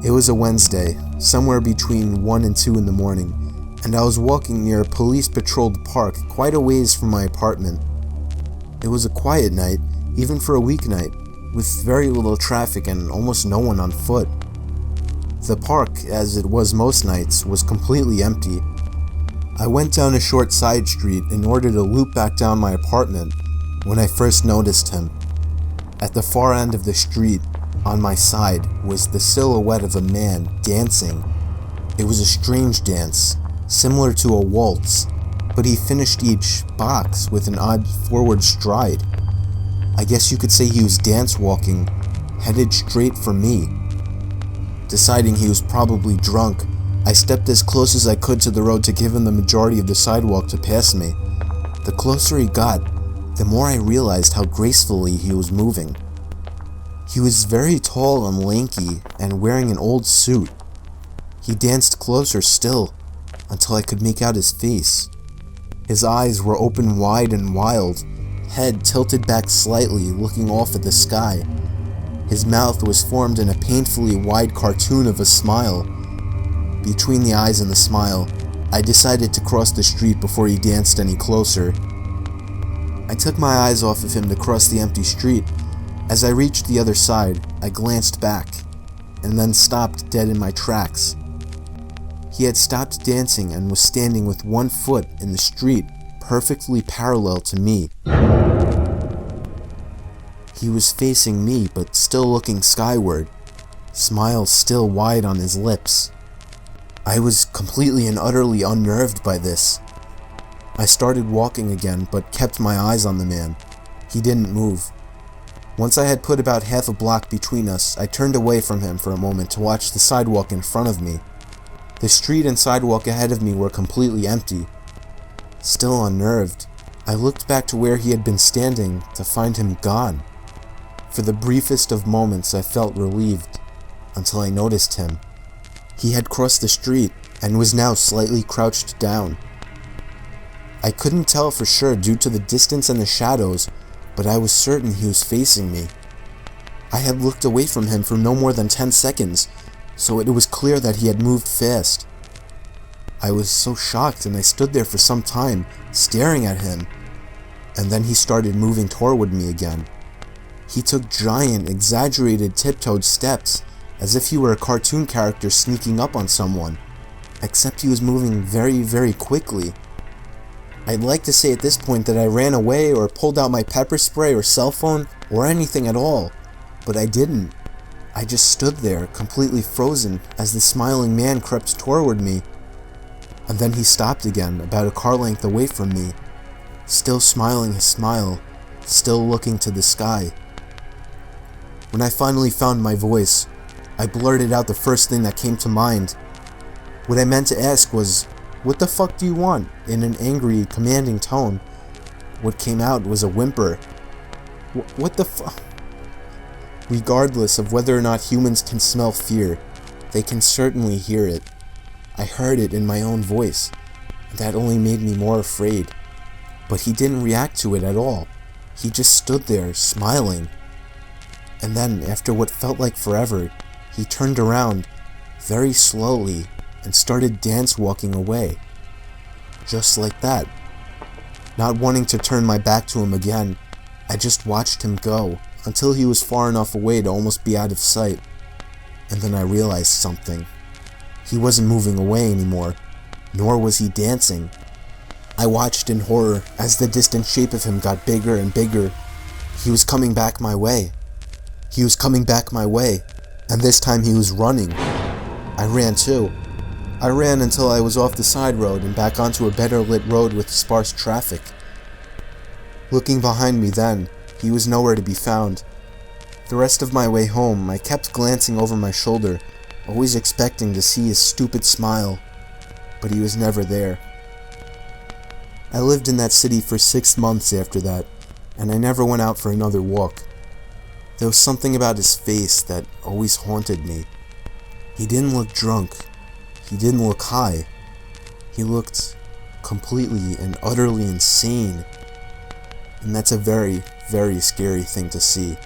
It was a Wednesday, somewhere between 1 and 2 in the morning, and I was walking near a police-patrolled park quite a ways from my apartment. It was a quiet night, even for a weeknight, with very little traffic and almost no one on foot. The park, as it was most nights, was completely empty. I went down a short side street in order to loop back down my apartment when I first noticed him. At the far end of the street, on my side, was the silhouette of a man dancing. It was a strange dance, similar to a waltz, but he finished each box with an odd forward stride. I guess you could say he was dance walking, headed straight for me. Deciding he was probably drunk, I stepped as close as I could to the road to give him the majority of the sidewalk to pass me. The closer he got, the more I realized how gracefully he was moving. He was very tall and lanky and wearing an old suit. He danced closer still, until I could make out his face. His eyes were open wide and wild, head tilted back slightly, looking off at the sky. His mouth was formed in a painfully wide cartoon of a smile. Between the eyes and the smile, I decided to cross the street before he danced any closer. I took my eyes off of him to cross the empty street. As I reached the other side, I glanced back, and then stopped dead in my tracks. He had stopped dancing and was standing with one foot in the street, perfectly parallel to me. He was facing me, but still looking skyward, smile still wide on his lips. I was completely and utterly unnerved by this. I started walking again, but kept my eyes on the man. He didn't move. Once I had put about half a block between us, I turned away from him for a moment to watch the sidewalk in front of me. The street and sidewalk ahead of me were completely empty. Still unnerved, I looked back to where he had been standing to find him gone. For the briefest of moments I felt relieved, until I noticed him. He had crossed the street and was now slightly crouched down. I couldn't tell for sure due to the distance and the shadows, but I was certain he was facing me. I had looked away from him for no more than 10 seconds, so it was clear that he had moved fast. I was so shocked and I stood there for some time, staring at him, and then he started moving toward me again. He took giant, exaggerated tiptoed steps, as if he were a cartoon character sneaking up on someone, except he was moving very, very quickly. I'd like to say at this point that I ran away or pulled out my pepper spray or cell phone or anything at all, but I didn't. I just stood there, completely frozen, as the smiling man crept toward me. And then he stopped again, about a car length away from me, still smiling his smile, still looking to the sky. When I finally found my voice, I blurted out the first thing that came to mind. What I meant to ask was, "What the fuck do you want?" in an angry, commanding tone. What came out was a whimper. What the fuck? Regardless of whether or not humans can smell fear, they can certainly hear it. I heard it in my own voice, and that only made me more afraid. But he didn't react to it at all. He just stood there, smiling. And then, after what felt like forever, he turned around, very slowly, and started dance walking away. Just like that. Not wanting to turn my back to him again, I just watched him go, until he was far enough away to almost be out of sight. And then I realized something. He wasn't moving away anymore, nor was he dancing. I watched in horror as the distant shape of him got bigger and bigger. He was coming back my way. He was coming back my way, and this time he was running. I ran too. I ran until I was off the side road and back onto a better lit road with sparse traffic. Looking behind me then, he was nowhere to be found. The rest of my way home, I kept glancing over my shoulder, always expecting to see his stupid smile, but he was never there. I lived in that city for 6 months after that, and I never went out for another walk. There was something about his face that always haunted me. He didn't look drunk. He didn't look high. He looked completely and utterly insane. And that's a very, very scary thing to see.